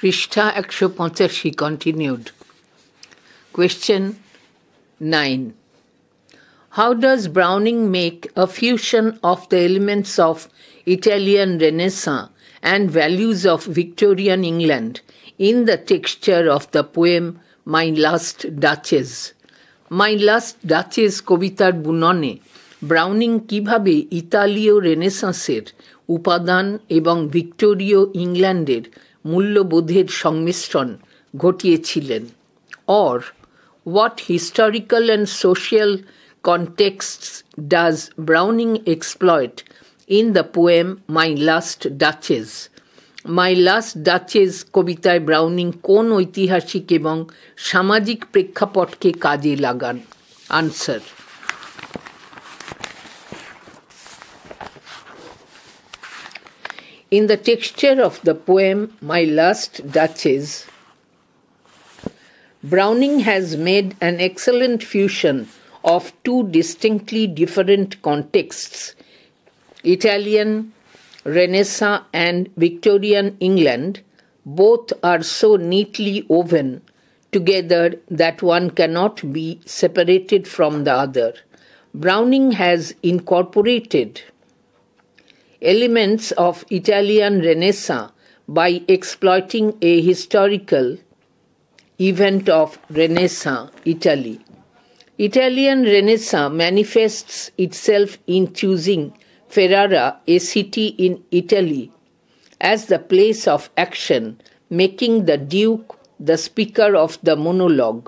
Prishtha 185 continued. Question 9. How does Browning make a fusion of the elements of Italian Renaissance and values of Victorian England in the texture of the poem My Last Duchess? My Last Duchess কবিতার বুননে Browning কিভাবে ইতালীয় রেনেসাঁসের উপাদান এবং ভিক্টোরীয় ইংল্যান্ডের মূল্যবোধের সংমিশ্রণ ঘটিয়েছিলেন? Or what historical and social contexts does Browning exploit in the poem My Last Duchess? My Last Duchess কবিতায় Browning কোন ঐতিহাসিক এবং সামাজিক প্রেক্ষাপটকে কাজে লাগান? Answer. In the texture of the poem My Last Duchess, Browning has made an excellent fusion of two distinctly different contexts, Italian Renaissance and Victorian England. Both are so neatly woven together that one cannot be separated from the other. Browning has incorporated elements of Italian Renaissance by exploiting a historical event of Renaissance Italy. Italian Renaissance manifests itself in choosing Ferrara, a city in Italy, as the place of action, making the Duke the speaker of the monologue,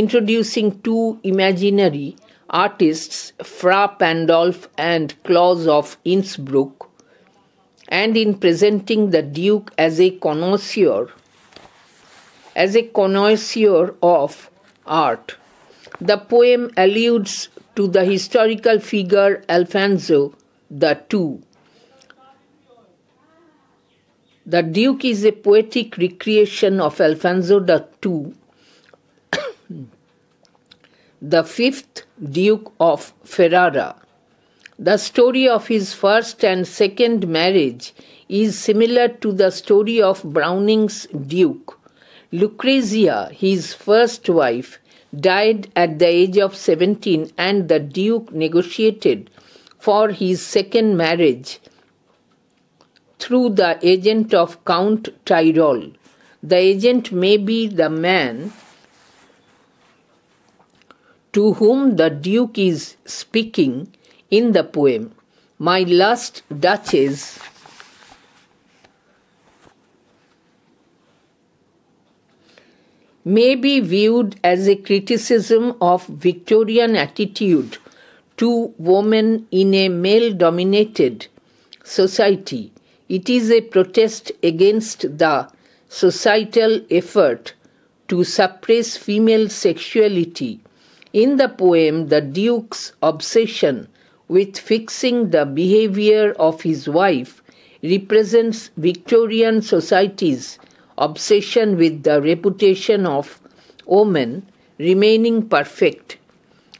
introducing two imaginary artists, Fra Pandolf and Claus of Innsbruck, and in presenting the Duke as a connoisseur of art. The poem alludes to the historical figure Alfonso II. The Duke is a poetic recreation of Alfonso II, the fifth Duke of Ferrara. The story of his first and second marriage is similar to the story of Browning's Duke. Lucrezia, his first wife, died at the age of 17, and the Duke negotiated for his second marriage through the agent of Count Tyrol. The agent may be the man to whom the Duke is speaking in the poem. My Last Duchess may be viewed as a criticism of Victorian attitude to women in a male-dominated society. It is a protest against the societal effort to suppress female sexuality. In the poem, the Duke's obsession with fixing the behavior of his wife represents Victorian society's obsession with the reputation of women remaining perfect.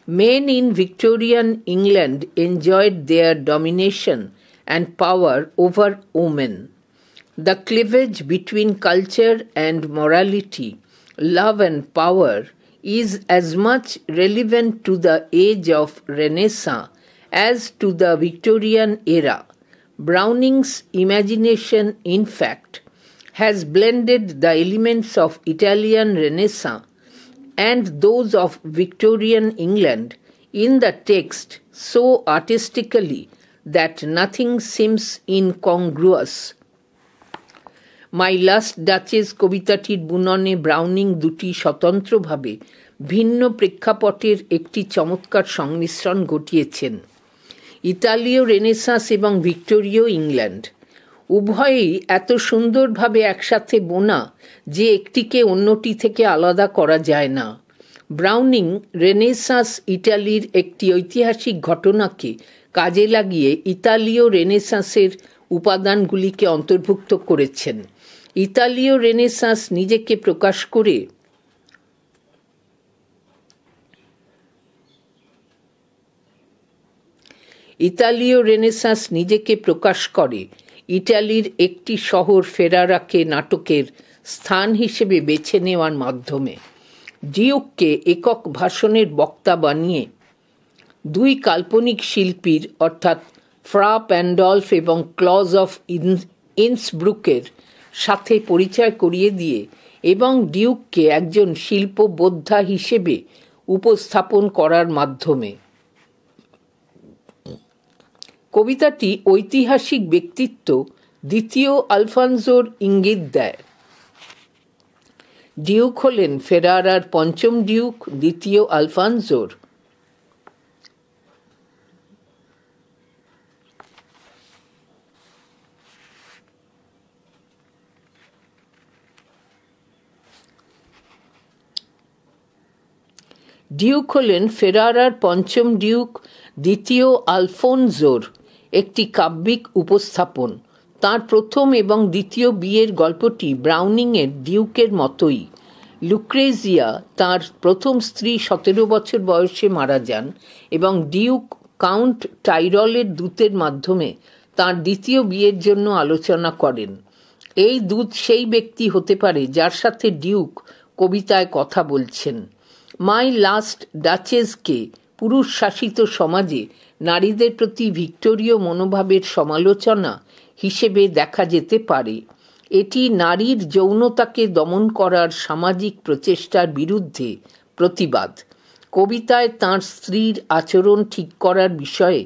Men in Victorian England enjoyed their domination and power over women. The cleavage between culture and morality, love and power, is as much relevant to the age of Renaissance as to the Victorian era. Browning's imagination, in fact, has blended the elements of Italian Renaissance and those of Victorian England in the text so artistically that nothing seems incongruous. My Last Duchess কবিতাটির বুননে Browning দুটি স্বতন্ত্রভাবে ভিন্ন প্রেক্ষাপটের একটি চমৎকার সংমিশ্রণ ঘটিয়েছেন। ইতালীয় renaissance এবং ভিক্টোরীয় ইংল্যান্ড উভয়েই এত সুন্দরভাবে একসাথে বোনা যে একটিকে অন্যটি থেকে আলাদা করা যায় না। ব্রাউনিং রেনেসাঁস ইটালির একটি ঐতিহাসিক ঘটনাকে কাজে লাগিয়ে ইতালীয় রেনেসাঁসের উপাদানগুলিকে অন্তর্ভুক্ত করেছেন। ইতালীয় রেনেসাঁস নিজেকে প্রকাশ করে ইটালির একটি শহর ফেরারাকে নাটকের স্থান হিসেবে বেছে নেওয়ার মাধ্যমে ডিউককে একক ভাষণের বক্তা বানিয়ে দুই কাল্পনিক শিল্পীর অর্থাৎ ফ্রা প্যান্ডলফ এবং ক্লজ অফ ইন্সব্রুকের সাথে পরিচয় করিয়ে দিয়ে এবং ডিউককে একজন শিল্পবোদ্ধা হিসেবে উপস্থাপন করার মাধ্যমে কবিতাটি ঐতিহাসিক ব্যক্তিত্ব দ্বিতীয় আলফানজোর ইঙ্গিত দেয়। ডিউক হলেন ফেরারার পঞ্চম ডিউক, দ্বিতীয় আলফানজোর। ডিউক হলেন ফেরারার পঞ্চম ডিউক, দ্বিতীয় আলফোনজোর একটি কাব্যিক উপস্থাপন। তার প্রথম এবং দ্বিতীয় বিয়ের গল্পটি ব্রাউনিংয়ের ডিউকের মতোই। লুক্রেজিয়া তার প্রথম স্ত্রী 17 বছর বয়সে মারা যান এবং ডিউক কাউন্ট টাইরলের দূতের মাধ্যমে তার দ্বিতীয় বিয়ের জন্য আলোচনা করেন। এই দূত সেই ব্যক্তি হতে পারে যার সাথে ডিউক কবিতায় কথা বলছেন। মাই লাস্ট ডাচেসকে পুরুষ শাসিত সমাজে নারীদের প্রতি ভিক্টোরীয় মনোভাবের সমালোচনা হিসেবে দেখা যেতে পারে। এটি নারীর যৌনতাকে দমন করার সামাজিক প্রচেষ্টার বিরুদ্ধে প্রতিবাদ। কবিতায় তাঁর স্ত্রীর আচরণ ঠিক করার বিষয়ে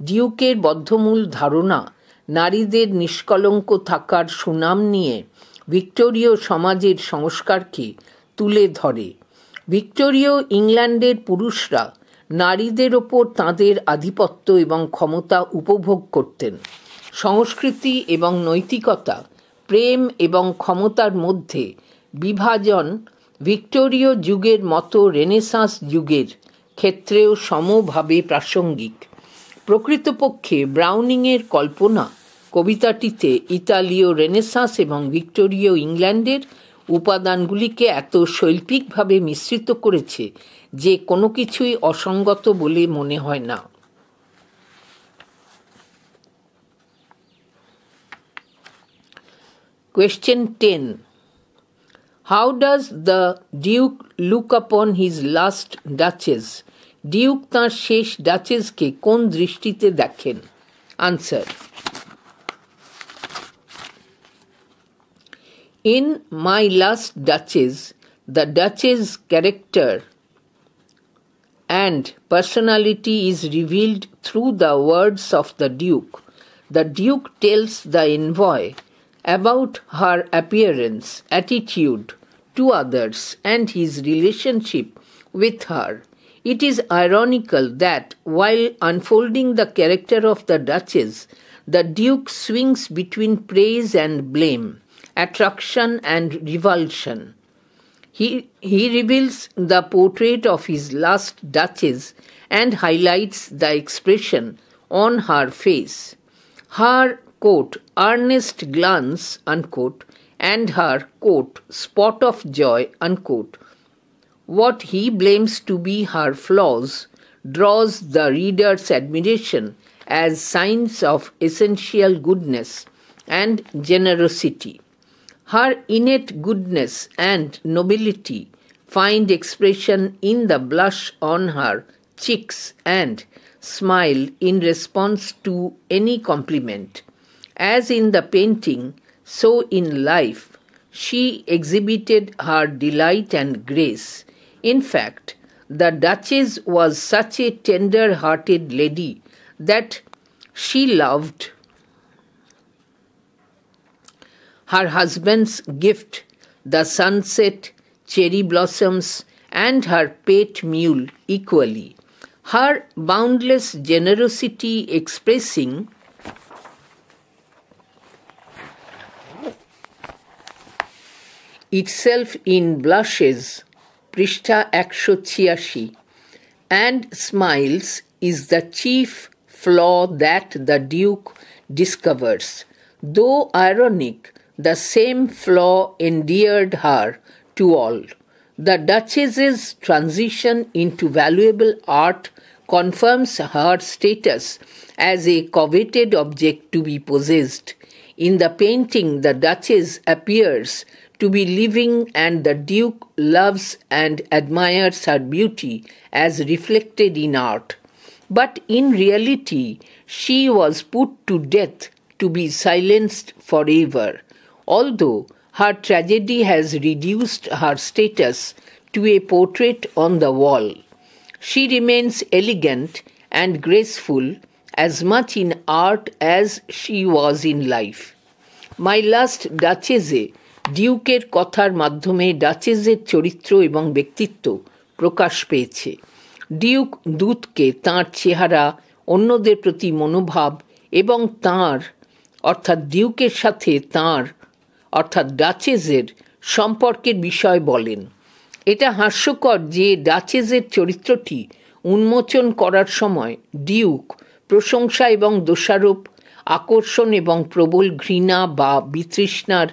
ডিউকের বদ্ধমূল ধারণা নারীদের নিষ্কলঙ্ক থাকার সুনাম নিয়ে ভিক্টোরীয় সমাজের সংস্কারকে তুলে ধরে। ভিক্টোরীয় ইংল্যান্ডের পুরুষরা নারীদের ওপর তাঁদের আধিপত্য এবং ক্ষমতা উপভোগ করতেন। সংস্কৃতি এবং নৈতিকতা, প্রেম এবং ক্ষমতার মধ্যে বিভাজন ভিক্টোরীয় যুগের মতো রেনেসাঁস যুগের ক্ষেত্রেও সমভাবে প্রাসঙ্গিক। প্রকৃতপক্ষে ব্রাউনিংয়ের কল্পনা কবিতাটিতে ইতালীয় রেনেসাঁস এবং ভিক্টোরীয় ইংল্যান্ডের উপাদানগুলিকে এত শৈল্পিকভাবে মিশ্রিত করেছে যে কোনো কিছুই অসঙ্গত বলে মনে হয় না। Question 10. How does the Duke look upon his last Duchess? Duke তাঁর শেষ ডাচেসকে কোন দৃষ্টিতে দেখেন? Answer: In My Last Duchess, the Duchess' character and personality is revealed through the words of the Duke. The Duke tells the envoy about her appearance, attitude to others, and his relationship with her. It is ironical that while unfolding the character of the Duchess, the Duke swings between praise and blame, attraction and revulsion. He reveals the portrait of his last Duchess and highlights the expression on her face. Her, quote, earnest glance, unquote, and her, quote, spot of joy, unquote, what he blames to be her flaws, draws the reader's admiration as signs of essential goodness and generosity. Her innate goodness and nobility find expression in the blush on her cheeks and smile in response to any compliment. As in the painting, so in life, she exhibited her delight and grace. In fact, the Duchess was such a tender-hearted lady that she loved her husband's gift, the sunset, cherry blossoms, and her pet mule equally. Her boundless generosity expressing itself in blushes, পৃষ্ঠা 186, and smiles is the chief flaw that the Duke discovers. Though ironic, the same flaw endeared her to all. The Duchess's transition into valuable art confirms her status as a coveted object to be possessed. In the painting, the Duchess appears to be living, and the Duke loves and admires her beauty as reflected in art. But in reality, she was put to death to be silenced forever, although her tragedy has reduced her status to a portrait on the wall. She remains elegant and graceful as much in art as she was in life. My Last Duchess-এ ডিউকের কথার মাধ্যমে ডাচেসের চরিত্র এবং ব্যক্তিত্ব প্রকাশ পেয়েছে। Duke দূতকে তাঁর চেহারা, অন্যদের প্রতি মনোভাব এবং তাঁর অর্থাৎ ডিউকের সাথে তাঁর অর্থাৎ ডাচেসের সম্পর্কের বিষয় বলেন। এটা হাস্যকর যে ডাচেসের চরিত্রটি উন্মোচন করার সময় ডিউক প্রশংসা এবং দোষারোপ, আকর্ষণ এবং প্রবল ঘৃণা বা বিতৃষ্ণার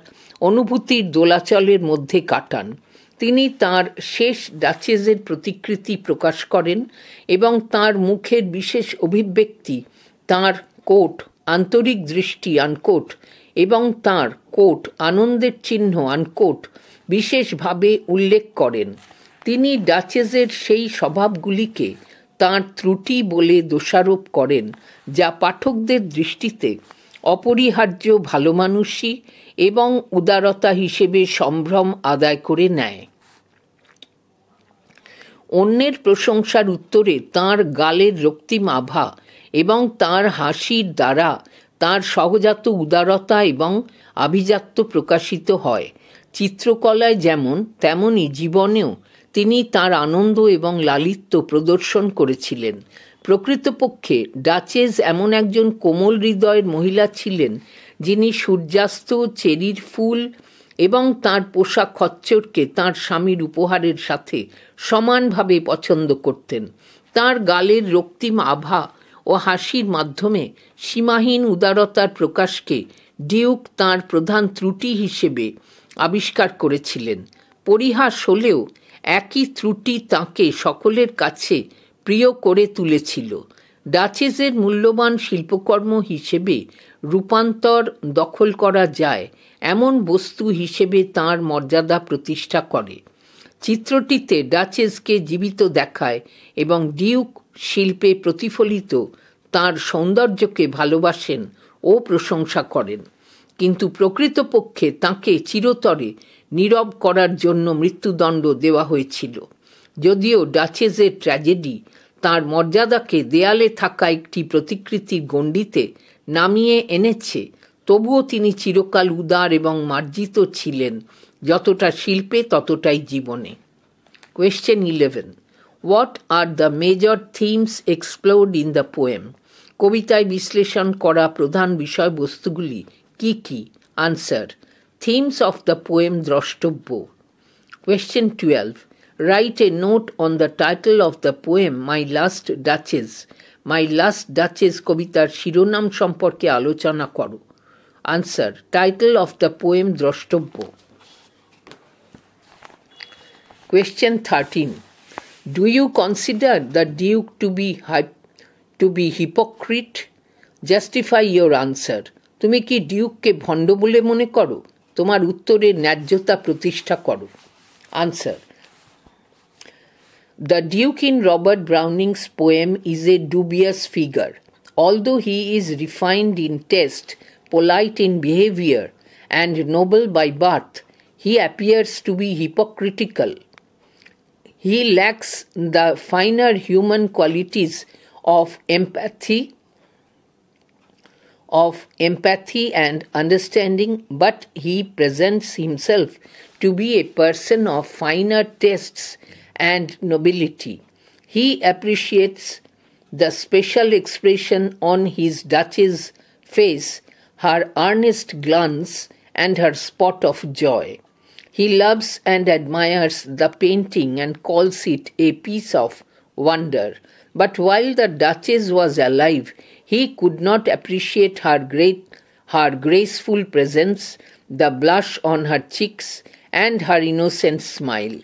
অনুভূতির দোলাচলের মধ্যে কাটান। তিনি তাঁর শেষ ডাচেসের প্রতিকৃতি প্রকাশ করেন এবং তাঁর মুখের বিশেষ অভিব্যক্তি, তাঁর কোট আন্তরিক দৃষ্টি আনকোট এবং তাঁর কোট আনন্দের চিহ্ন আনকোট বিশেষভাবে উল্লেখ করেন। তিনি ডাচেসের সেই স্বভাবগুলিকে তাঁর ত্রুটি বলে দোষারোপ করেন, যা পাঠকদের দৃষ্টিতে অপরিহার্য ভালোমানুষি এবং উদারতা হিসেবে সম্ভ্রম আদায় করে নেয়। অন্যের প্রশংসার উত্তরে তাঁর গালের রক্তিম আভা এবং তাঁর হাসির দ্বারা তাঁর সহজাত উদারতা এবং আভিজাত্য প্রকাশিত হয়। চিত্রকলায় যেমন তেমনি জীবনেও তিনি তাঁর আনন্দ এবং লালিত্য প্রদর্শন করেছিলেন। প্রকৃতপক্ষে ডাচেস এমন একজন কোমল হৃদয়ের মহিলা ছিলেন, যিনি সূর্যাস্ত, চেরির ফুল এবং তাঁর পোষা খচ্চরকে তাঁর স্বামীর উপহারের সাথে সমানভাবে পছন্দ করতেন। তাঁর গালের রক্তিম আভা ও হাসির মাধ্যমে সীমাহীন উদারতার প্রকাশকে ডিউক তাঁর প্রধান ত্রুটি হিসেবে আবিষ্কার করেছিলেন। পরিহাস হলেও একই ত্রুটি তাঁকে সকলের কাছে প্রিয় করে তুলেছিল। ডাচেসের মূল্যবান শিল্পকর্ম হিসেবে রূপান্তর দখল করা যায় এমন বস্তু হিসেবে তাঁর মর্যাদা প্রতিষ্ঠা করে। চিত্রটিতে ডাচেসকে জীবিত দেখায় এবং ডিউক শিল্পে প্রতিফলিত তাঁর সৌন্দর্যকে ভালোবাসেন ও প্রশংসা করেন, কিন্তু প্রকৃতপক্ষে তাঁকে চিরতরে নীরব করার জন্য মৃত্যুদণ্ড দেওয়া হয়েছিল। যদিও ডাচেসের ট্র্যাজেডি তাঁর মর্যাদাকে দেয়ালে থাকা একটি প্রতিকৃতির গণ্ডিতে নামিয়ে এনেছে, তবুও তিনি চিরকাল উদার এবং মার্জিত ছিলেন, যতটা শিল্পে ততটাই জীবনে। Question 11. What are the major themes explored in the poem? কবিতায় বিশ্লেষণ করা প্রধান বিষয়বস্তুগুলি কি কি? Answer. Themes of the poem দ্রষ্টব্য. Question 12. Write a note on the title of the poem My Last Duchess. My Last Duchess কবিতার শিরোনাম সম্পর্কে আলোচনা করো। Answer. Title of the poem দ্রষ্টব্য. Question 13. Do you consider the Duke to be hypocrite? Justify your answer. তুমি কি ডিউককে ভণ্ড বলে মনে করো? তোমার উত্তরের ন্যায্যতা প্রতিষ্ঠা করো। Answer. The Duke in Robert Browning's poem is a dubious figure. Although he is refined in taste, polite in behavior, and noble by birth, he appears to be hypocritical. He lacks the finer human qualities of empathy and understanding, but he presents himself to be a person of finer tastes and nobility. He appreciates the special expression on his Duchess' face, her earnest glance, and her spot of joy. He loves and admires the painting and calls it a piece of wonder. But while the Duchess was alive, he could not appreciate her graceful presence, the blush on her cheeks, and her innocent smile.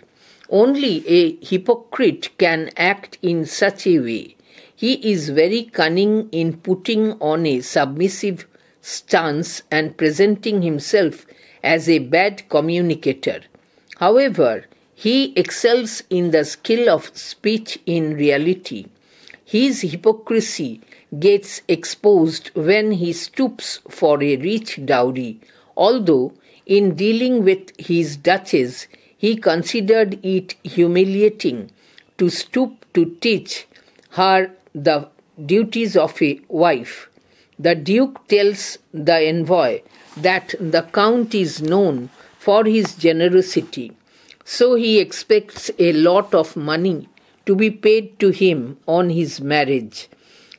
Only a hypocrite can act in such a way. He is very cunning in putting on a submissive stance and presenting himself as a bad communicator. However, he excels in the skill of speech in reality. His hypocrisy gets exposed when he stoops for a rich dowry, although in dealing with his duchess he considered it humiliating to stoop to teach her the duties of a wife. The Duke tells the envoy that the Count is known for his generosity, so he expects a lot of money to be paid to him on his marriage.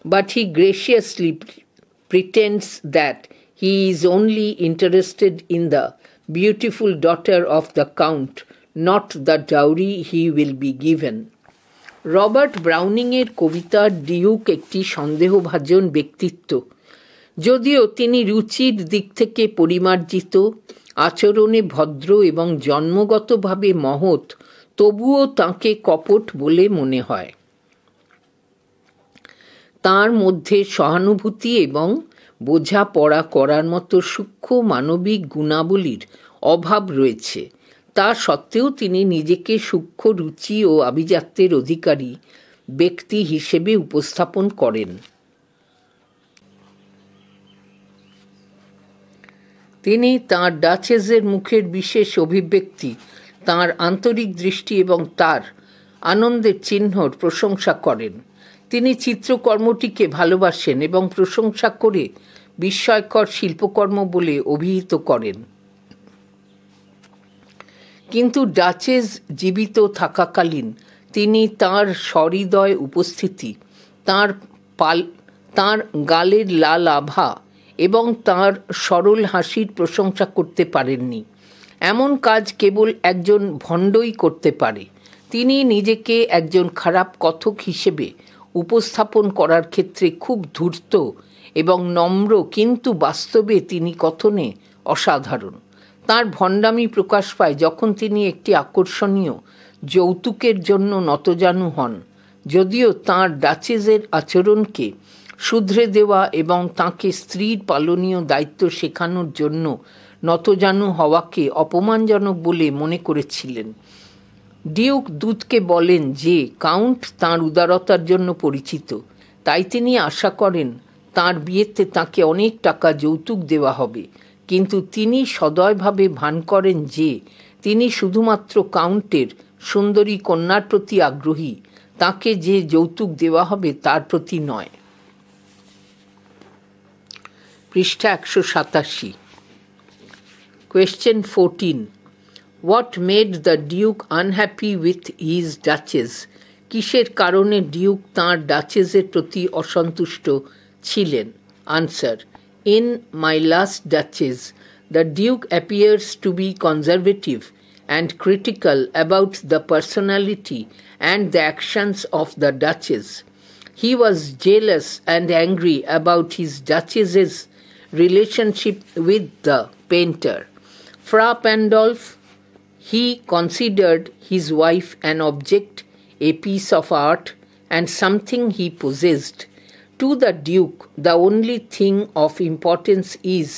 But he graciously pretends that he is only interested in the beautiful daughter of the Count, not the dowry he will be given. Robert ব্রাউনিংয়ের কবিতার duke একটি সন্দেহভাজন ব্যক্তিত্ব। যদিও তিনি রুচির দিক থেকে পরিমার্জিত, আচরণে ভদ্র এবং জন্মগতভাবে মহৎ, তবুও তাঁকে কপট বলে মনে হয়। তাঁর মধ্যে সহানুভূতি এবং বোঝাপড়া করার মতো সূক্ষ্ম মানবিক গুণাবলীর অভাব রয়েছে। তা সত্ত্বেও তিনি নিজেকে সূক্ষ্ম রুচি ও আভিজাত্যের অধিকারী ব্যক্তি হিসেবে উপস্থাপন করেন। তিনি তাঁর ডাচেসের মুখের বিশেষ অভিব্যক্তি, তাঁর আন্তরিক দৃষ্টি এবং তার আনন্দের চিহ্নর প্রশংসা করেন। তিনি চিত্রকর্মটিকে ভালোবাসেন এবং প্রশংসা করে বিস্ময়কর শিল্পকর্ম বলে অভিহিত করেন। কিন্তু ডাচেস জীবিত থাকাকালীন তিনি তাঁর সহৃদয় উপস্থিতি, তাঁর গালের লাল আভা এবং তাঁর সরল হাসির প্রশংসা করতে পারেননি। এমন কাজ কেবল একজন ভণ্ডই করতে পারে। তিনি নিজেকে একজন খারাপ কথক হিসেবে উপস্থাপন করার ক্ষেত্রে খুব ধূর্ত এবং নম্র, কিন্তু বাস্তবে তিনি কথনে অসাধারণ। তাঁর ভণ্ডামি প্রকাশ পায় যখন তিনি একটি আকর্ষণীয় যৌতুকের জন্য নতজানু হন। যদিও তাঁর ডাচেসের আচরণকে শুধরে দেওয়া এবং তাঁকে স্ত্রীর পালনীয় দায়িত্ব শেখানোর জন্য নতজানু হওয়াকে অপমানজনক বলে মনে করেছিলেন। ডিউক দূতকে বলেন যে কাউন্ট তাঁর উদারতার জন্য পরিচিত, তাই তিনি আশা করেন তাঁর বিয়েতে তাঁকে অনেক টাকা যৌতুক দেওয়া হবে। কিন্তু তিনি সদয়ভাবে ভান করেন যে তিনি শুধুমাত্র কাউন্টের সুন্দরী কন্যার প্রতি আগ্রহী, তাঁকে যে যৌতুক দেওয়া হবে তার প্রতি নয়। পৃষ্ঠা 187। Question 14. What made the Duke unhappy with his Duchess? কিসের কারণে ডিউক তাঁর ডাচেসের প্রতি অসন্তুষ্ট ছিলেন? Answer. In My Last Duchess, the Duke appears to be conservative and critical about the personality and the actions of the Duchess. He was jealous and angry about his Duchess's relationship with the painter. Fra Pandolf, he considered his wife an object, a piece of art, and something he possessed. To the Duke, the only thing of importance is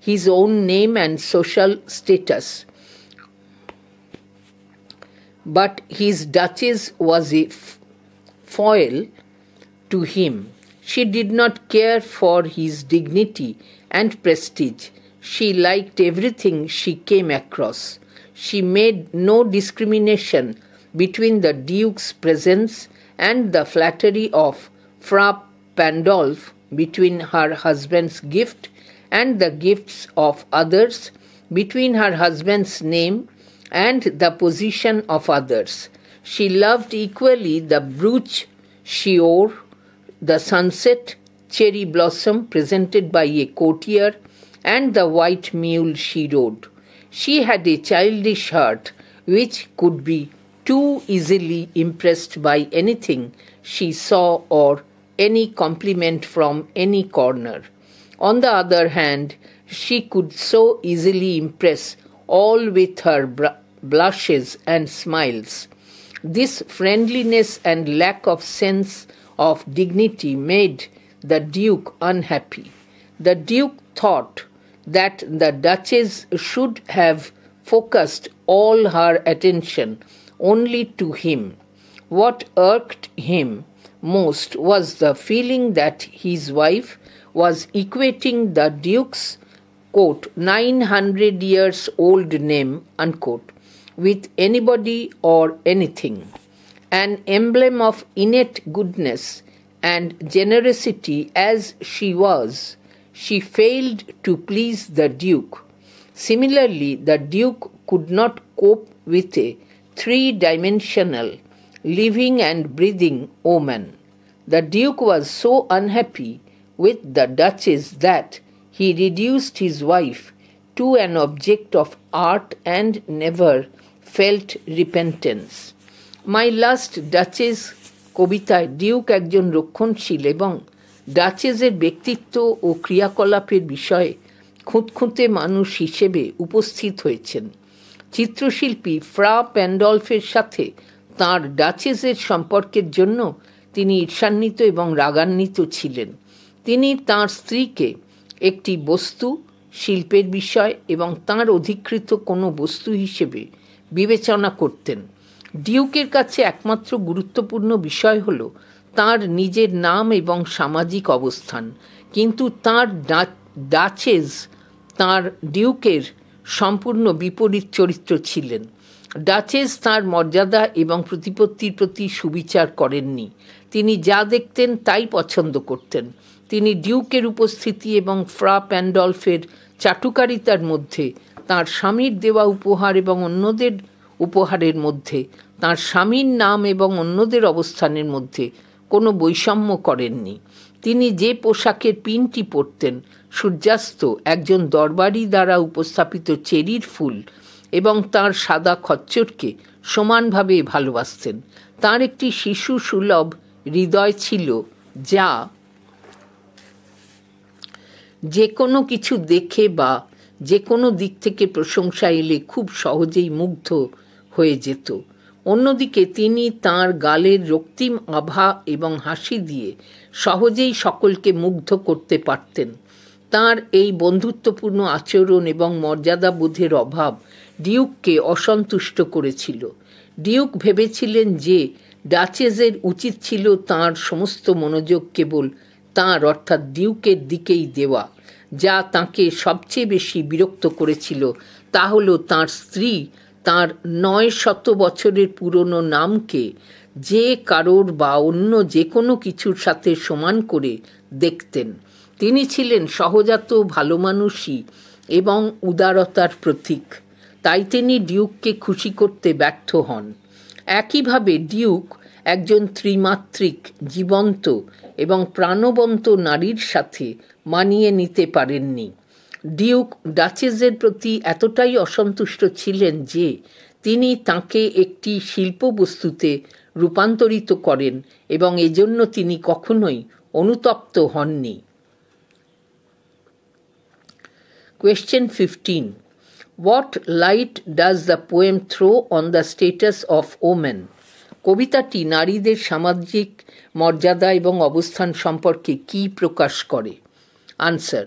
his own name and social status. But his Duchess was a foil to him. She did not care for his dignity and prestige. She liked everything she came across. She made no discrimination between the Duke's presence and the flattery of Fra Pandolf, between her husband's gift and the gifts of others, between her husband's name and the position of others. She loved equally the brooch she wore, the sunset cherry blossom presented by a courtier, and the white mule she rode. She had a childish heart which could be too easily impressed by anything she saw or any compliment from any corner. On the other hand, she could so easily impress all with her blushes and smiles. This friendliness and lack of sense of dignity made the Duke unhappy. The Duke thought that the Duchess should have focused all her attention only to him. What irked him most was the feeling that his wife was equating the Duke's, quote, 900 years old name, unquote, with anybody or anything. An emblem of innate goodness and generosity as she was, she failed to please the Duke. Similarly, the Duke could not cope with a three-dimensional, living and breathing woman. The Duke was so unhappy with the Duchess that he reduced his wife to an object of art and never felt repentance. My Last Duchess কবিতায় Duke একজন রক্ষণশীল এবং ডাচেসের ব্যক্তিত্ব ও ক্রিয়াকলাপের বিষয়ে খুঁতখুঁতে মানুষ হিসেবে উপস্থিত হয়েছেন। চিত্রশিল্পী ফ্রা প্যান্ডলফের সাথে তাঁর ডাচেসের সম্পর্কের জন্য তিনি ঈর্ষান্বিত এবং রাগান্বিত ছিলেন। তিনি তাঁর স্ত্রীকে একটি বস্তু, শিল্পের বিষয় এবং তাঁর অধিকৃত কোনো বস্তু হিসেবে বিবেচনা করতেন। ডিউকের কাছে একমাত্র গুরুত্বপূর্ণ বিষয় হল তাঁর নিজের নাম এবং সামাজিক অবস্থান, কিন্তু তাঁর ডাচেস তাঁর ডিউকের সম্পূর্ণ বিপরীত চরিত্র ছিলেন। ডাচেস তাঁর মর্যাদা এবং প্রতিপত্তির প্রতি সুবিচার করেননি। তিনি যা দেখতেন তাই পছন্দ করতেন। তিনি ডিউকের উপস্থিতি এবং ফ্রা প্যান্ডলফের চাটুকারিতার মধ্যে, তাঁর স্বামীর দেওয়া উপহার এবং অন্যদের উপহারের মধ্যে, তাঁর স্বামীর নাম এবং অন্যদের অবস্থানের মধ্যে কোনো বৈষম্য করেননি। তিনি যে পোশাকের পিনটি পরতেন, সূর্যাস্ত, একজন দরবারি দ্বারা উপস্থাপিত চেরির ফুল এবং তাঁর সাদা খচ্চরকে সমানভাবে ভালোবাসতেন। তাঁর একটি শিশু সুলভ হৃদয় ছিল যা যে কোনো কিছু দেখে বা যে কোনো দিক থেকে প্রশংসা এলে খুব সহজেই মুগ্ধ হয়ে যেত। অন্যদিকে তিনি তাঁর গালের রক্তিম আভা এবং হাসি দিয়ে সহজেই সকলকে মুগ্ধ করতে পারতেন। তাঁর এই বন্ধুত্বপূর্ণ আচরণ এবং মর্যাদাবোধের অভাব ডিউককে অসন্তুষ্ট করেছিল। ডিউক ভেবেছিলেন যে ডাচেসের উচিত ছিল তাঁর সমস্ত মনোযোগ কেবল তাঁর অর্থাৎ ডিউকের দিকেই দেওয়া। যা তাঁকে সবচেয়ে বেশি বিরক্ত করেছিল তা হল তাঁর স্ত্রী তাঁর 900 বছরের পুরনো নামকে যে কারোর বা অন্য যে কোনো কিছুর সাথে সমান করে দেখতেন। তিনি ছিলেন সহজাত ভালো মানুষই এবং উদারতার প্রতীক, তাই তিনি ডিউককে খুশি করতে ব্যর্থ হন। একইভাবে ডিউক একজন ত্রিমাত্রিক, জীবন্ত এবং প্রাণবন্ত নারীর সাথে মানিয়ে নিতে পারেননি। ডিউক ডাচেসের প্রতি এতটাই অসন্তুষ্ট ছিলেন যে তিনি তাঁকে একটি শিল্পবস্তুতে রূপান্তরিত করেন এবং এজন্য তিনি কখনোই অনুতপ্ত হননি। Question 15. What light does the poem throw on the status of women? কবিতাটি নারীদের সামাজিক মর্যাদা এবং অবস্থান সম্পর্কে কী প্রকাশ করে? Answer.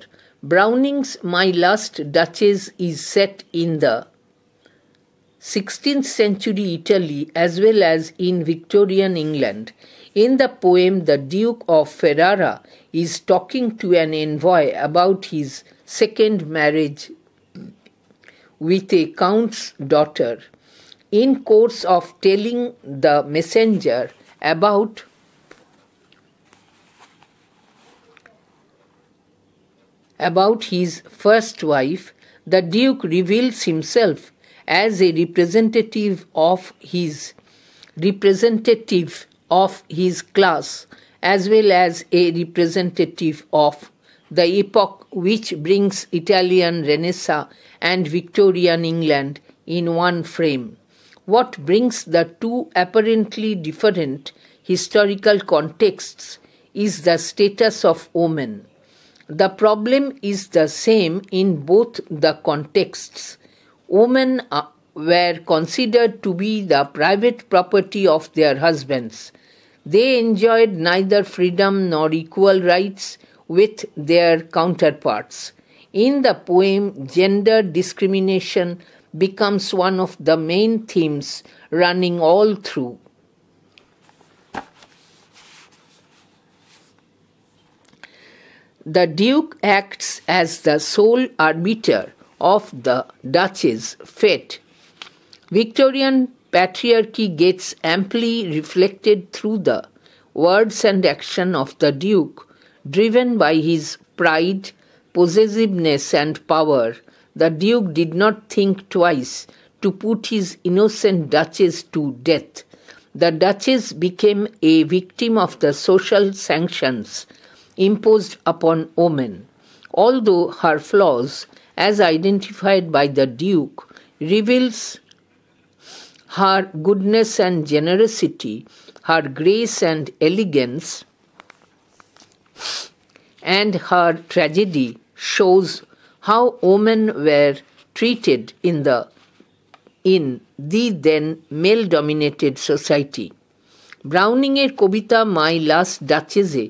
Browning's My Last Duchess is set in the 16th century Italy as well as in Victorian England. In the poem, the Duke of Ferrara is talking to an envoy about his second marriage with a count's daughter. In course of telling the messenger about his first wife, the Duke reveals himself as a representative of his class as well as a representative of the epoch which brings Italian Renaissance and Victorian England in one frame. What brings the two apparently different historical contexts is the status of women. The problem is the same in both the contexts. Women were considered to be the private property of their husbands. They enjoyed neither freedom nor equal rights with their counterparts. In the poem, gender discrimination becomes one of the main themes running all through. The Duke acts as the sole arbiter of the Duchess' fate. Victorian patriarchy gets amply reflected through the words and action of the Duke, driven by his pride, possessiveness, and power. The Duke did not think twice to put his innocent Duchess to death. The Duchess became a victim of the social sanctions imposed upon women. Although her flaws, as identified by the Duke, reveals her goodness and generosity, her grace and elegance, and her tragedy shows how women were treated in the then male-dominated society. ব্রাউনিংয়ের কবিতা my last ডাচেসে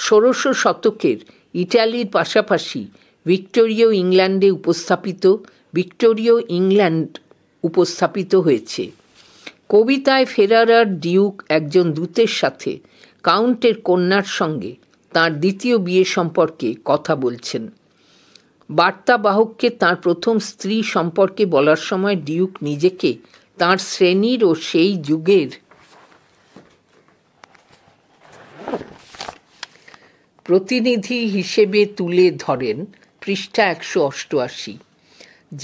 1600 শতকের ইটালির পাশাপাশি ভিক্টোরীয় England উপস্থাপিত হয়েছে। কবিতায় ফেরারার Duke একজন দূতের সাথে কাউন্টের কন্যার সঙ্গে তাঁর দ্বিতীয় বিয়ে সম্পর্কে কথা বলছেন। বার্তাবাহককে তাঁর প্রথম স্ত্রী সম্পর্কে বলার সময় ডিউক নিজেকে তাঁর শ্রেণীর ও সেই যুগের প্রতিনিধি হিসেবে তুলে ধরেন পৃষ্ঠা 188,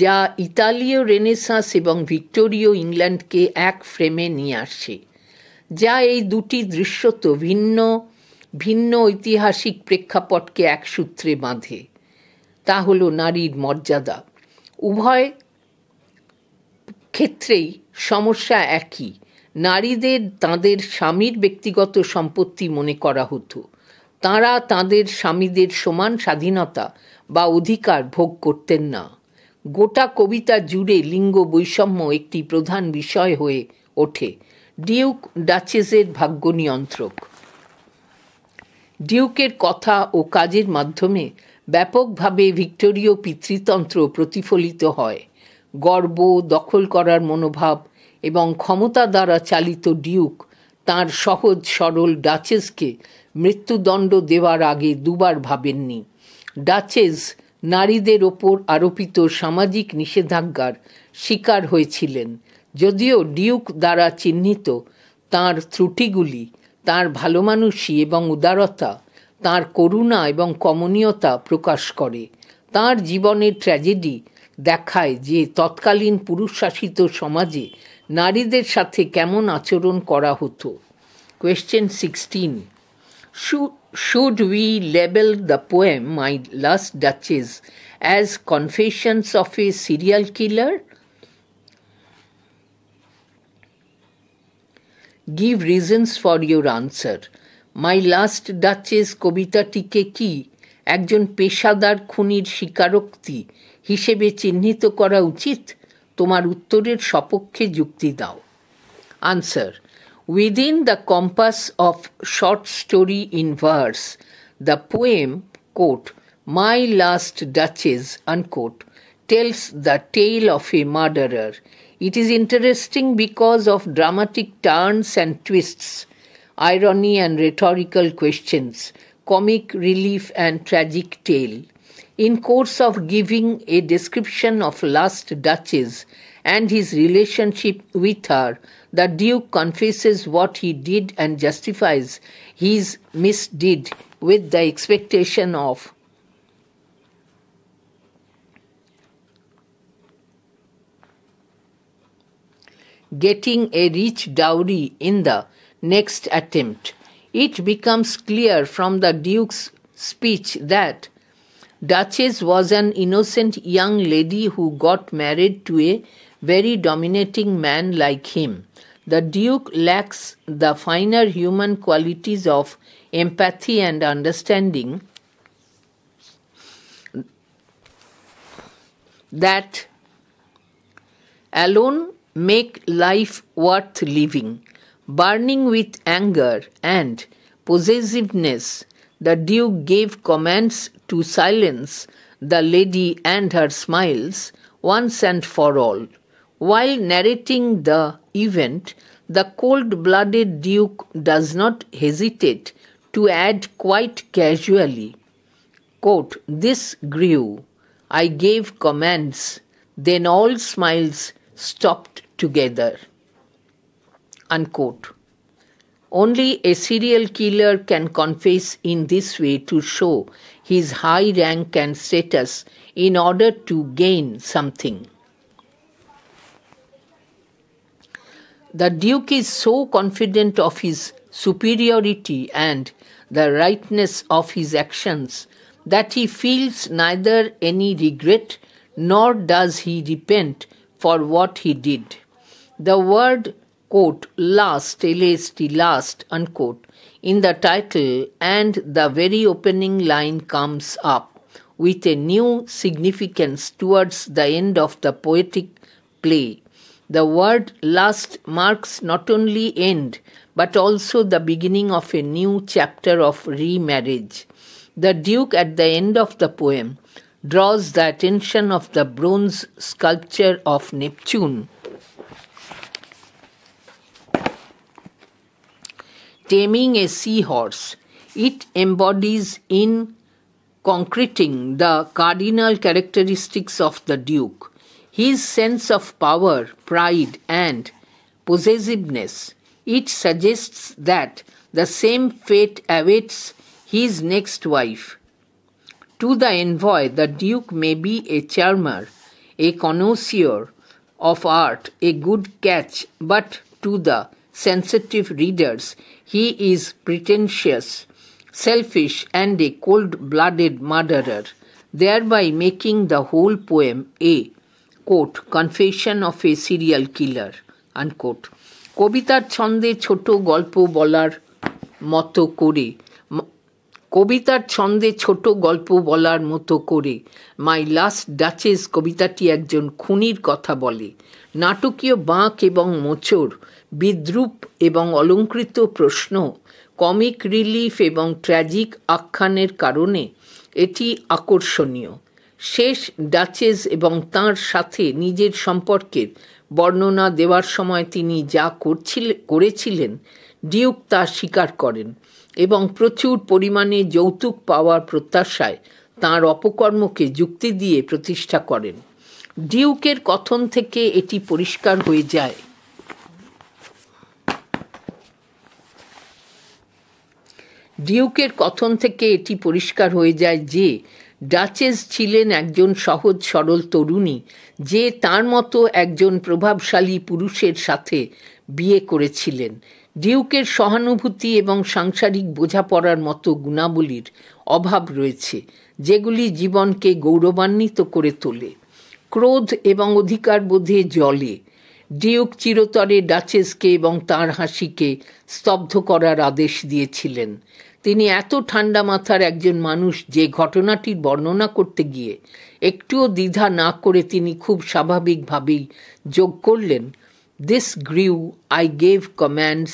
যা ইতালীয় রেনেসাঁস এবং ভিক্টোরীয় ইংল্যান্ডকে এক ফ্রেমে নিয়ে আসে, যা এই দুটি দৃশ্যত ভিন্ন ঐতিহাসিক প্রেক্ষাপটকে এক সূত্রে বাঁধে। তা হল নারীর মর্যাদা। উভয় ক্ষেত্রেই সমস্যা একই, নারীদের তাঁদের স্বামীর ব্যক্তিগত সম্পত্তি মনে করা হতো। তাঁরা তাঁদের স্বামীদের সমান স্বাধীনতা বা অধিকার ভোগ করতেন না। গোটা কবিতা জুড়ে লিঙ্গ বৈষম্য একটি প্রধান বিষয় হয়ে ওঠে। ডিউক ডাচেসের ভাগ্য নিয়ন্ত্রক। ডিউকের কথা ও কাজের মাধ্যমে ব্যাপকভাবে ভিক্টোরীয় পিতৃতন্ত্র প্রতিফলিত হয়। গর্ব, দখল করার মনোভাব এবং ক্ষমতা দ্বারা চালিত ডিউক তাঁর সহজ সরল ডাচেসকে মৃত্যুদণ্ড দেওয়ার আগে দুবার ভাবেননি। ডাচেস নারীদের ওপর আরোপিত সামাজিক নিষেধাজ্ঞার শিকার হয়েছিলেন, যদিও ডিউক দ্বারা চিহ্নিত তাঁর ত্রুটিগুলি তাঁর ভালোমানুষি এবং উদারতা, তাঁর করুণা এবং কমনীয়তা প্রকাশ করে। তাঁর জীবনের ট্র্যাজেডি দেখায় যে তৎকালীন পুরুষশাসিত সমাজে নারীদের সাথে কেমন আচরণ করা হতো। Question 16. Should we label the poem My Last Duchess as Confessions of a Serial Killer? Give reasons for your answer. My Last Duchess কবিতাটিকে কি একজন পেশাদার খুনির স্বীকারোক্তি হিসেবে চিহ্নিত করা উচিত? তোমার উত্তরের সপক্ষে যুক্তি দাও। Answer. Within the compass of short story in verse, the poem, quote, My Last Duchess, unquote, tells the tale of a murderer. It is interesting because of dramatic turns and twists, irony and rhetorical questions, comic relief and tragic tale. In course of giving a description of Last Duchess and his relationship with her, the Duke confesses what he did and justifies his misdeed with the expectation of getting a rich dowry in the next attempt. It becomes clear from the Duke's speech that Duchess was an innocent young lady who got married to a very dominating man like him. The Duke lacks the finer human qualities of empathy and understanding that alone make life worth living. Burning with anger and possessiveness, the Duke gave commands to silence the lady and her smiles, once and for all. While narrating the event, the cold-blooded Duke does not hesitate to add quite casually, quote, "This grew. I gave commands. Then all smiles stopped together." Unquote. Only a serial killer can confess in this way to show his high rank and status in order to gain something. The Duke is so confident of his superiority and the rightness of his actions that he feels neither any regret nor does he repent for what he did. The word, quote, last, L-A-S-T, last, unquote, in the title and the very opening line comes up with a new significance towards the end of the poetic play. The word last marks not only end but also the beginning of a new chapter of remarriage. The Duke at the end of the poem draws the attention of the bronze sculpture of Neptune, taming a seahorse. It embodies in concreting the cardinal characteristics of the Duke, his sense of power, pride, and possessiveness. It suggests that the same fate awaits his next wife. To the envoy, the Duke may be a charmer, a connoisseur of art, a good catch, but to the sensitive readers, he is pretentious, selfish, and a cold-blooded murderer, thereby making the whole poem a, quote, confession of a serial killer, unquote. কবিতার ছন্দে ছোট গল্প বলার মতো করে মাই last duchess কবিতাটি একজন খুনির কথা বলে। নাটকীয় বাঁক এবং মোচড়, বিদ্রূপ এবং অলঙ্কৃত প্রশ্ন, কমিক রিলিফ এবং ট্র্যাজিক আখ্যানের কারণে এটি আকর্ষণীয়। শেষ ডাচেস এবং তাঁর সাথে নিজের সম্পর্কের বর্ণনা দেওয়ার সময় তিনি যা করেছিলেন, ডিউক তা স্বীকার করেন এবং প্রচুর পরিমাণে যৌতুক পাওয়ার প্রত্যাশায় তাঁর অপকর্মকে যুক্তি দিয়ে প্রতিষ্ঠা করেন। ডিউকের কথন থেকে এটি পরিষ্কার হয়ে যায় যে ডাচেস ছিলেন একজন সহজ সরল তরুণী যে তার মতো একজন প্রভাবশালী পুরুষের সাথে বিয়ে করেছিলেন। ডিউকের সহানুভূতি এবং সাংসারিক বোঝাপড়ার মতো গুণাবলীর অভাব রয়েছে যেগুলি জীবনকে গৌরবান্বিত করে তোলে। ক্রোধ এবং অধিকারবোধে জ্বলে। ডিউক চিরতরে ডাচেসকে এবং তাঁর হাসিকে স্তব্ধ করার আদেশ দিয়েছিলেন। তিনি এত ঠান্ডা মাথার একজন মানুষ যে ঘটনাটির বর্ণনা করতে গিয়ে একটুও দ্বিধা না করে তিনি খুব স্বাভাবিকভাবেই যোগ করলেন, "This grew, I gave commands,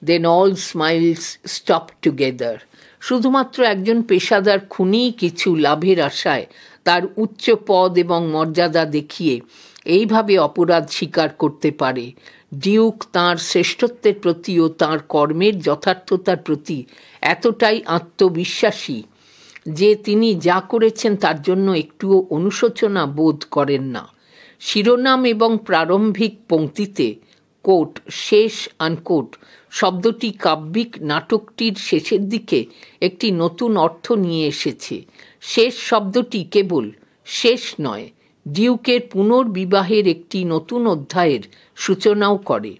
then all smiles stopped together." শুধুমাত্র একজন পেশাদার খুনি কিছু লাভের আশায় তার উচ্চ পদ এবং মর্যাদা দেখিয়ে এইভাবে অপরাধ স্বীকার করতে পারে। ডিউক তাঁর শ্রেষ্ঠত্বের প্রতি ও তাঁর কর্মের যথার্থতার প্রতি এতটাই আত্মবিশ্বাসী যে তিনি যা করেছেন তার জন্য একটুও অনুশোচনা বোধ করেন না। শিরোনাম এবং প্রারম্ভিক পংক্তিতে, কোট, শেষ, আনকোট শব্দটি কাব্যিক নাটকটির শেষের দিকে একটি নতুন অর্থ নিয়ে এসেছে। শেষ শব্দটি কেবল শেষ নয়, ডিউকের পুনর্বিবাহের একটি নতুন অধ্যায়ের সূচনাও করে।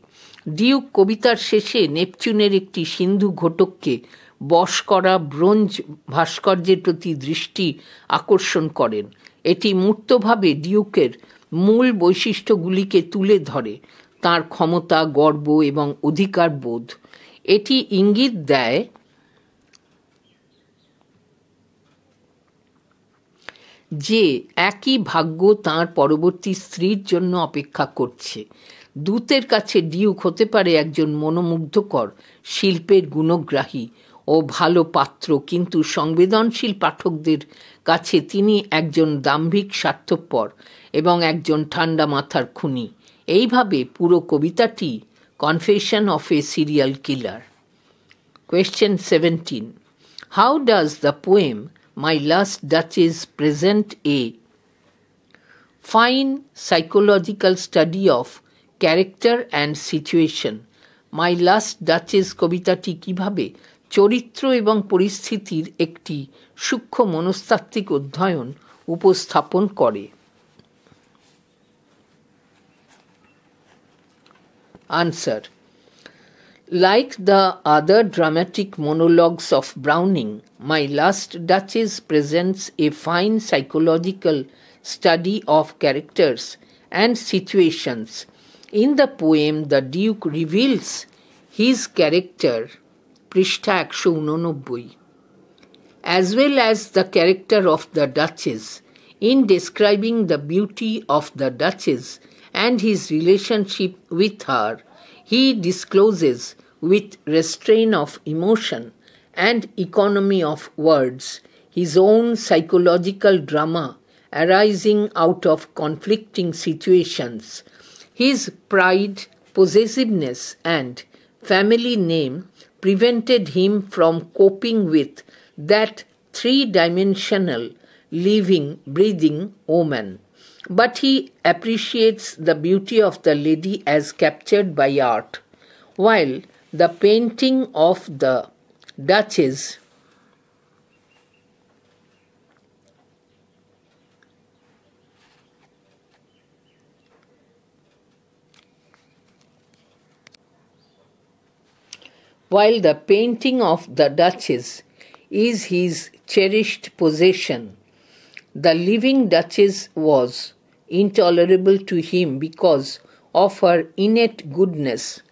ডিউক কবিতার শেষে নেপচুনের একটি সিন্ধু ঘটককে বশ করা ব্রোঞ্জ ভাস্কর্যের প্রতি দৃষ্টি আকর্ষণ করেন। এটি মূর্তভাবে ডিউকের মূল বৈশিষ্ট্যগুলিকে তুলে ধরে, তাঁর ক্ষমতা, গর্ব এবং অধিকার বোধ। এটি ইঙ্গিত দেয় যে একই ভাগ্য তাঁর পরবর্তী স্ত্রীর জন্য অপেক্ষা করছে। দূতের কাছে ডিউক হতে পারে একজন মনোমুগ্ধকর শিল্পের গুণগ্রাহী ও ভালো পাত্র, কিন্তু সংবেদনশীল পাঠকদের কাছে তিনি একজন দাম্ভিক স্বার্থপর এবং একজন ঠান্ডা মাথার খুনি। এইভাবে পুরো কবিতাটি confession of A serial killer. Question 17. How does the poem My Last Duchess present a fine psychological study of character and situation? My Last Duchess কবিতাটি কিভাবে চরিত্র এবং পরিস্থিতির একটি সূক্ষ্ম মনস্তাত্ত্বিক অধ্যয়ন উপস্থাপন করে? Answer. Like the other dramatic monologues of Browning, My Last Duchess presents a fine psychological study of characters and situations. In the poem, the Duke reveals his character, পৃষ্ঠা 189, as well as the character of the Duchess. In describing the beauty of the Duchess and his relationship with her, he discloses with restraint of emotion and economy of words his own psychological drama arising out of conflicting situations. His pride, possessiveness, and family name prevented him from coping with that three-dimensional, living, breathing woman. But he appreciates the beauty of the lady as captured by art, while the painting of the Duchess is his cherished possession. The living Duchess was intolerable to him because of her innate goodness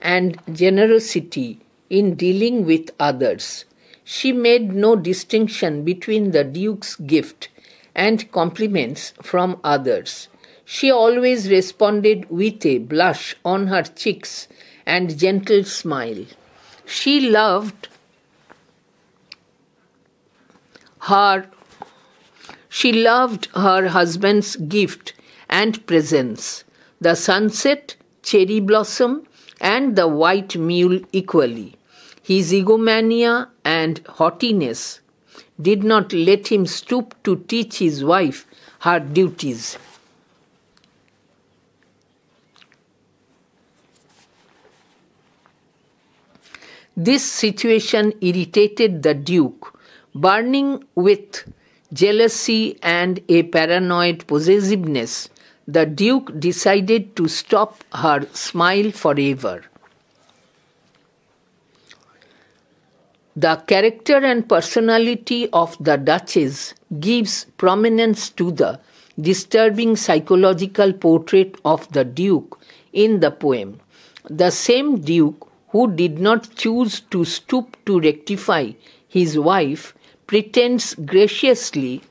and generosity in dealing with others. She made no distinction between the Duke's gift and compliments from others. She always responded with a blush on her cheeks and gentle smile. She loved her husband's gift and presents, the sunset, cherry blossom, and the white mule equally. His egomania and haughtiness did not let him stoop to teach his wife her duties. This situation irritated the Duke. Burning with jealousy and a paranoid possessiveness, the Duke decided to stop her smile forever. The character and personality of the Duchess gives prominence to the disturbing psychological portrait of the Duke in the poem. The same Duke who did not choose to stoop to rectify his wife pretends graciously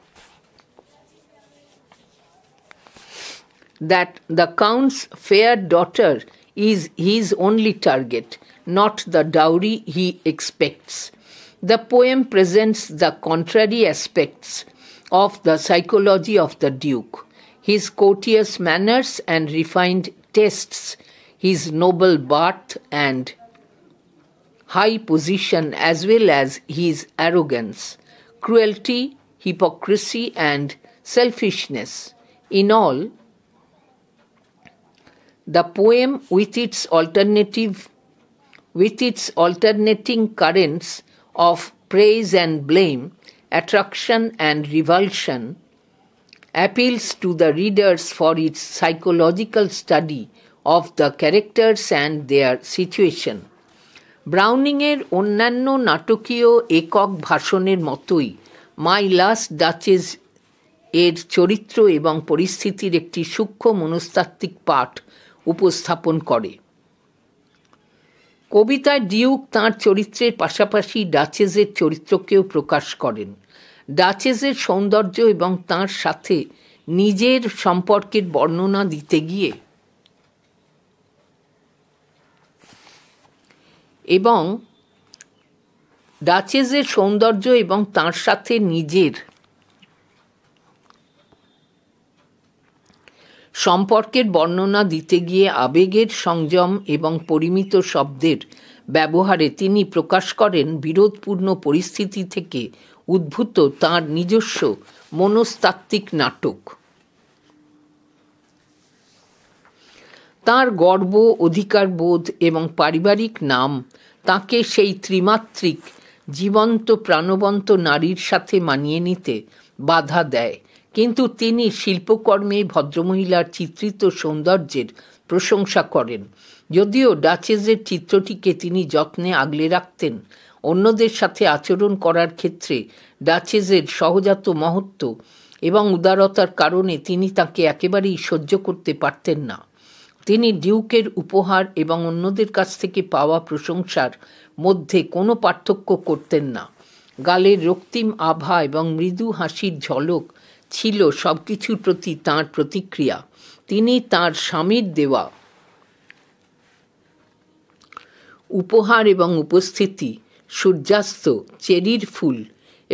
that the Count's fair daughter is his only target, not the dowry he expects. The poem presents the contrary aspects of the psychology of the Duke: his courteous manners and refined tastes, his noble birth and high position, as well as his arrogance, cruelty, hypocrisy, and selfishness. In all, the poem, with its alternating currents of praise and blame, attraction and revulsion, appeals to the readers for its psychological study of the characters and their situation. ব্রাউনিংয়ের অন্যান্য নাটকীয় একক ভাষণের মতোই মাই last duchess এর চরিত্র এবং পরিস্থিতির একটি সূক্ষ্ম মনস্তাত্ত্বিক পাঠ উপস্থাপন করে। কবিতায় ডিউক তাঁর চরিত্রের পাশাপাশি ডাচেসের চরিত্রকেও প্রকাশ করেন। ডাচেসের সৌন্দর্য এবং তাঁর সাথে নিজের সম্পর্কের বর্ণনা দিতে গিয়ে এবং ডাচেসের সৌন্দর্য এবং তার সাথে নিজের সম্পর্কের বর্ণনা দিতে গিয়ে আবেগের সংযম এবং পরিমিত শব্দের ব্যবহারে তিনি প্রকাশ করেন বিরোধপূর্ণ পরিস্থিতি থেকে উদ্ভূত তাঁর নিজস্ব মনস্তাত্ত্বিক নাটক। তাঁর গর্ব, অধিকারবোধ এবং পারিবারিক নাম তাঁকে সেই ত্রিমাত্রিক জীবন্ত প্রাণবন্ত নারীর সাথে মানিয়ে নিতে বাধা দেয়, কিন্তু তিনি শিল্পকর্মে ভদ্রমহিলার চিত্রিত সৌন্দর্যের প্রশংসা করেন। যদিও ডাচেসের চিত্রটিকে তিনি যত্নে আগলে রাখতেন, অন্যদের সাথে আচরণ করার ক্ষেত্রে ডাচেসের সহজাত মহত্ব এবং উদারতার কারণে তিনি তাকে একেবারেই সহ্য করতে পারতেন না। তিনি ডিউকের উপহার এবং অন্যদের কাছ থেকে পাওয়া প্রশংসার মধ্যে কোনো পার্থক্য করতেন না। গালের রক্তিম আভা এবং মৃদু হাসির ঝলক ছিল সবকিছুর প্রতি তাঁর প্রতিক্রিয়া। তিনি তাঁর স্বামীর দেওয়া উপহার এবং উপস্থিতি, সূর্যাস্ত, চেরির ফুল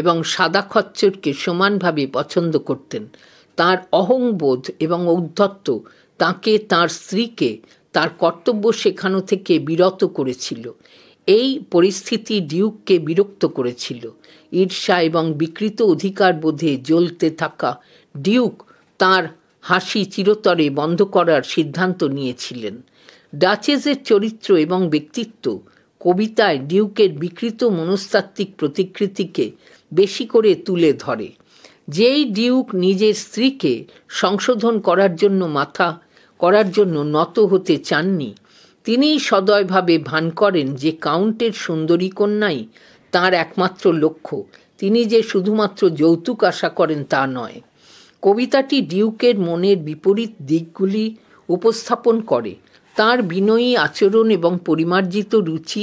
এবং সাদা খচ্চরকে সমানভাবে পছন্দ করতেন। তাঁর অহংবোধ এবং ঔদ্ধত্য তাঁকে তাঁর স্ত্রীকে তার কর্তব্য শেখানো থেকে বিরত করেছিল। এই পরিস্থিতি ডিউককে বিরক্ত করেছিল। ঈর্ষা এবং বিকৃত অধিকার বোধে জ্বলতে থাকা ডিউক তাঁর হাসি চিরতরে বন্ধ করার সিদ্ধান্ত নিয়েছিলেন। ডাচেসের চরিত্র এবং ব্যক্তিত্ব কবিতায় ডিউকের বিকৃত মনস্তাত্ত্বিক প্রতিকৃতিকে বেশি করে তুলে ধরে। যেই ডিউক নিজের স্ত্রীকে সংশোধন করার জন্য নত হতে চাননি, তিনি সদয়ভাবে ভান করেন যে কাউন্টের সুন্দরী কন্যাই তাঁর একমাত্র লক্ষ্য। তিনি যে শুধুমাত্র যৌতুক আশা করেন তা নয়। কবিতাটি ডিউকের মনের বিপরীত দিকগুলি উপস্থাপন করে। তাঁর বিনয়ী আচরণ এবং পরিমার্জিত রুচি,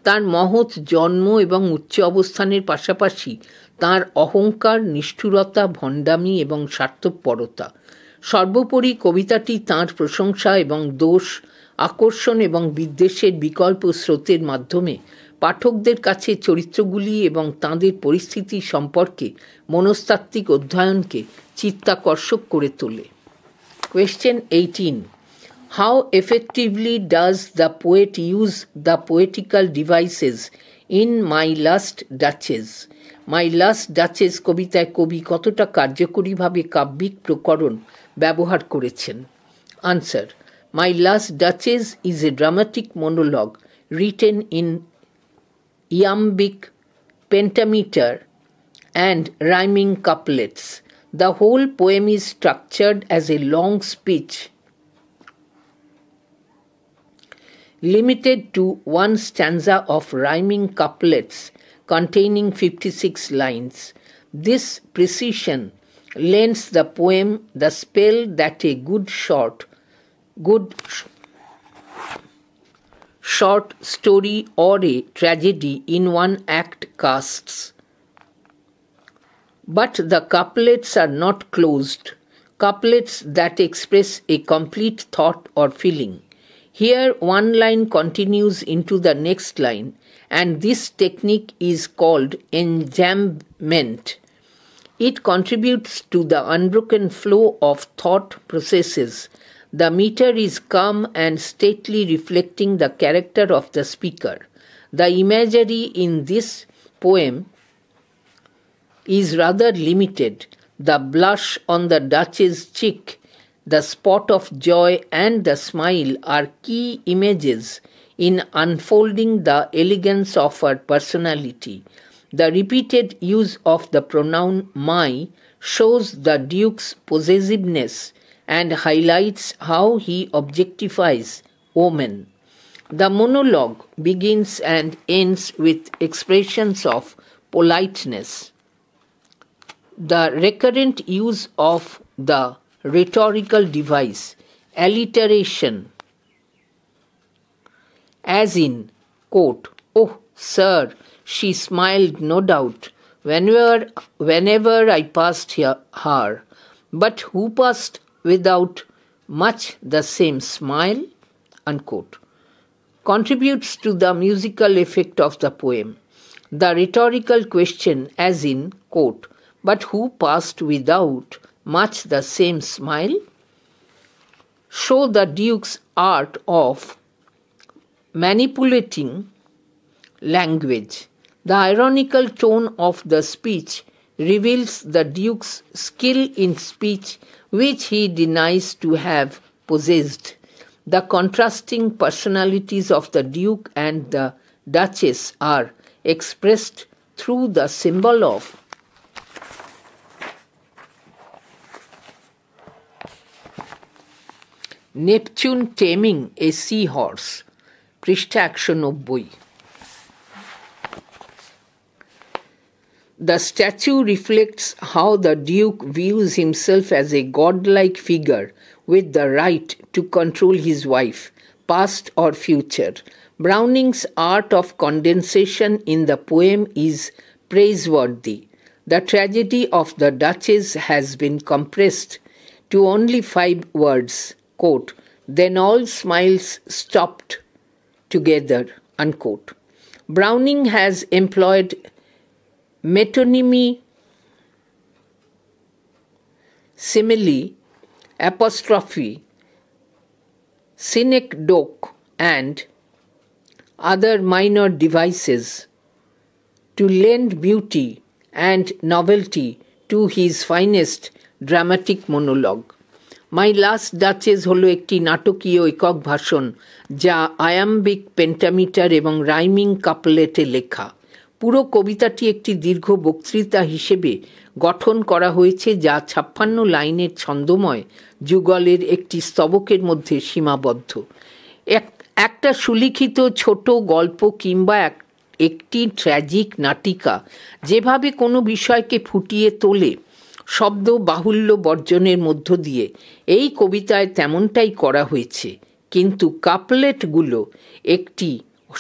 তাঁর মহৎ জন্ম এবং উচ্চ অবস্থানের পাশাপাশি তাঁর অহংকার, নিষ্ঠুরতা, ভণ্ডামি এবং স্বার্থপরতা। সর্বোপরি কবিতাটি তাঁর প্রশংসা এবং দোষ, আকর্ষণ এবং বিদ্বেষের বিকল্প স্রোতের মাধ্যমে পাঠকদের কাছে চরিত্রগুলি এবং তাঁদের পরিস্থিতি সম্পর্কে মনস্তাত্ত্বিক অধ্যয়নকে চিত্তাকর্ষক করে তোলে। Question 18. How effectively does the poet use the poetical devices in My Last Duchess? My Last Duchess কবিতায় কবি কতটা কার্যকরীভাবে কাব্যিক প্রকরণ ব্যবহার করেছেন? Answer. My Last Duchess is a dramatic monologue written in iambic pentameter and rhyming couplets. The whole poem is structured as a long speech limited to one stanza of rhyming couplets containing 56 lines. This precision lends the poem the spell that a good short story or a tragedy in one act casts. But the couplets are not closed, couplets that express a complete thought or feeling. Here one line continues into the next line, and this technique is called enjambment. It contributes to the unbroken flow of thought processes. The meter is calm and stately, reflecting the character of the speaker. The imagery in this poem is rather limited. The blush on the Duchess' cheek, the spot of joy and the smile are key images in unfolding the elegance of her personality. The repeated use of the pronoun my shows the Duke's possessiveness and highlights how he objectifies women. The monologue begins and ends with expressions of politeness. The recurrent use of the rhetorical device alliteration, as in, quote, "Oh, sir, she smiled no doubt whenever I passed her, but who passed without much the same smile," unquote, contributes to the musical effect of the poem. The rhetorical question, as in, quote, "But who passed without much the same smile?" show the Duke's art of manipulating language. The ironical tone of the speech reveals the Duke's skill in speech, which he denies to have possessed. The contrasting personalities of the Duke and the Duchess are expressed through the symbol of Neptune taming a seahorse, পৃষ্ঠা 190। The statue reflects how the Duke views himself as a godlike figure with the right to control his wife, past or future. Browning's art of condensation in the poem is praiseworthy. The tragedy of the Duchess has been compressed to only 5 words, quote, "Then all smiles stopped together," unquote. Browning has employed metonymy, simile, apostrophe, synecdoche, and other minor devices to lend beauty and novelty to his finest dramatic monologue. My last duchess হলো একটি নাটকীয় একক ভাষণ যা iambic pentameter এবং rhyming কাপলেটে লেখা। পুরো কবিতাটি একটি দীর্ঘ বক্তৃতা হিসেবে গঠন করা হয়েছে যা 56 লাইনের ছন্দময় যুগলের একটি স্তবকের মধ্যে সীমাবদ্ধ। একটা সুলিখিত ছোট গল্প কিংবা একটি ট্র্যাজিক নাটিকা যেভাবে কোনো বিষয়কে ফুটিয়ে তোলে শব্দ বাহুল্য বর্জনের মধ্য দিয়ে, এই কবিতায় তেমনটাই করা হয়েছে, কিন্তু কাপলেটগুলো একটি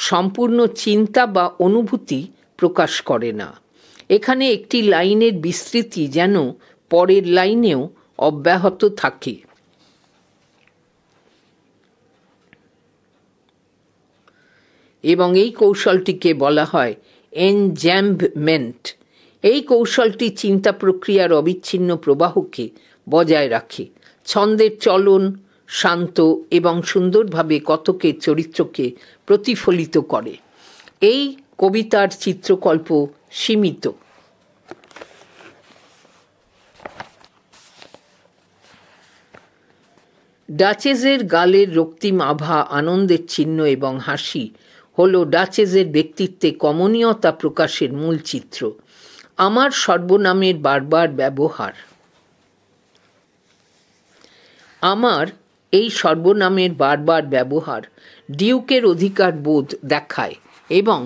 সম্পূর্ণ চিন্তা বা অনুভূতি প্রকাশ করে না। এখানে একটি লাইনের বিস্তৃতি যেন পরের লাইনেও অব্যাহত থাকে। এবং এই কৌশলটিকে বলা হয় এনজ্যাম্বমেন্ট। এই কৌশলটি চিন্তা প্রক্রিয়ার অবিচ্ছিন্ন প্রবাহকে বজায় রাখে, ছন্দের চলন শান্ত এবং সুন্দরভাবে কথকের চরিত্রকে প্রতিফলিত করে। এই কবিতার চিত্রকল্প সীমিত। ডাচেসের গালের রক্তিম আভা, আনন্দের চিহ্ন এবং হাসি হল ডাচেসের ব্যক্তিত্বে কমনীয়তা প্রকাশের মূল চিত্র। আমার সর্বনামের বারবার ব্যবহার, আমার এই সর্বনামের বারবার ব্যবহার ডিউকের অধিকার বোধ দেখায় এবং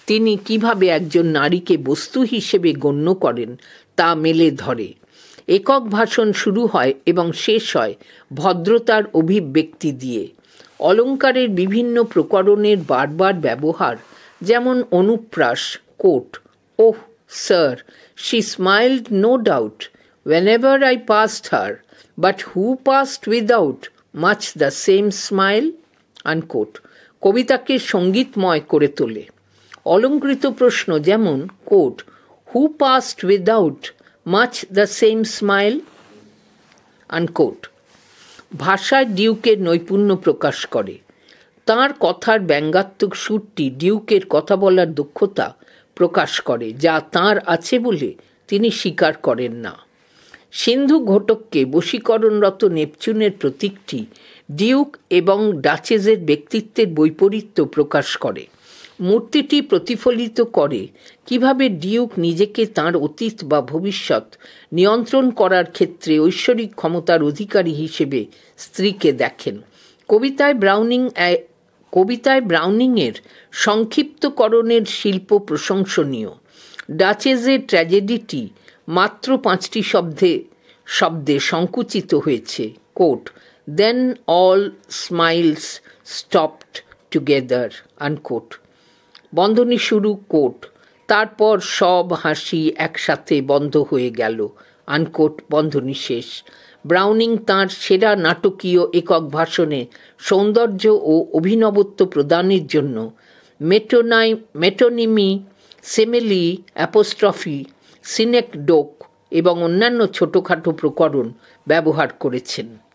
তিনি কিভাবে একজন নারীকে বস্তু হিসেবে গণ্য করেন তা মেলে ধরে। একক ভাষণ শুরু হয় এবং শেষ হয় ভদ্রতার অভিব্যক্তি দিয়ে। অলঙ্কারের বিভিন্ন প্রকরণের বারবার ব্যবহার, যেমন অনুপ্রাস, quote, oh sir, she smiled no doubt whenever I passed her, but who passed without much the same smile, unquote, কবিতাকে সঙ্গীতময় করে তোলে। অলঙ্কৃত প্রশ্ন যেমন coat, who passed without much the same smile, unquote, ভাষায় ডিউকের নৈপুণ্য প্রকাশ করে। তাঁর কথার ব্যঙ্গাত্মক সুরটি ডিউকের কথা বলার দক্ষতা প্রকাশ করে, যা তাঁর আছে বলে তিনি স্বীকার করেন না। সিন্ধু ঘটককে বশীকরণরত নেপচুনের প্রতীকটি ডিউক এবং ডাচেসের ব্যক্তিত্বের বৈপরীত্য প্রকাশ করে। মূর্তিটি প্রতিফলিত করে কিভাবে ডিউক নিজেকে তাঁর অতীত বা ভবিষ্যৎ নিয়ন্ত্রণ করার ক্ষেত্রে ঐশ্বরিক ক্ষমতার অধিকারী হিসেবে স্ত্রীকে দেখেন। কবিতায় ব্রাউনিংয়ের সংক্ষিপ্তকরণের শিল্প প্রশংসনীয়। ডাচেসের ট্র্যাজেডিটি মাত্র 5টি শব্দে সংকুচিত হয়েছে, quote, then all smiles stopped together, unquote, বন্ধনী শুরু, কোট, তারপর সব হাসি একসাথে বন্ধ হয়ে গেল, আনকোট, বন্ধনী শেষ। ব্রাউনিং তাঁর সেরা নাটকীয় একক ভাষণে সৌন্দর্য ও অভিনবত্ব প্রদানের জন্য মেটোনিমি, সেমেলি, অ্যাপোস্ট্রফি, সিনেকডোক এবং অন্যান্য ছোটোখাটো প্রকরণ ব্যবহার করেছেন।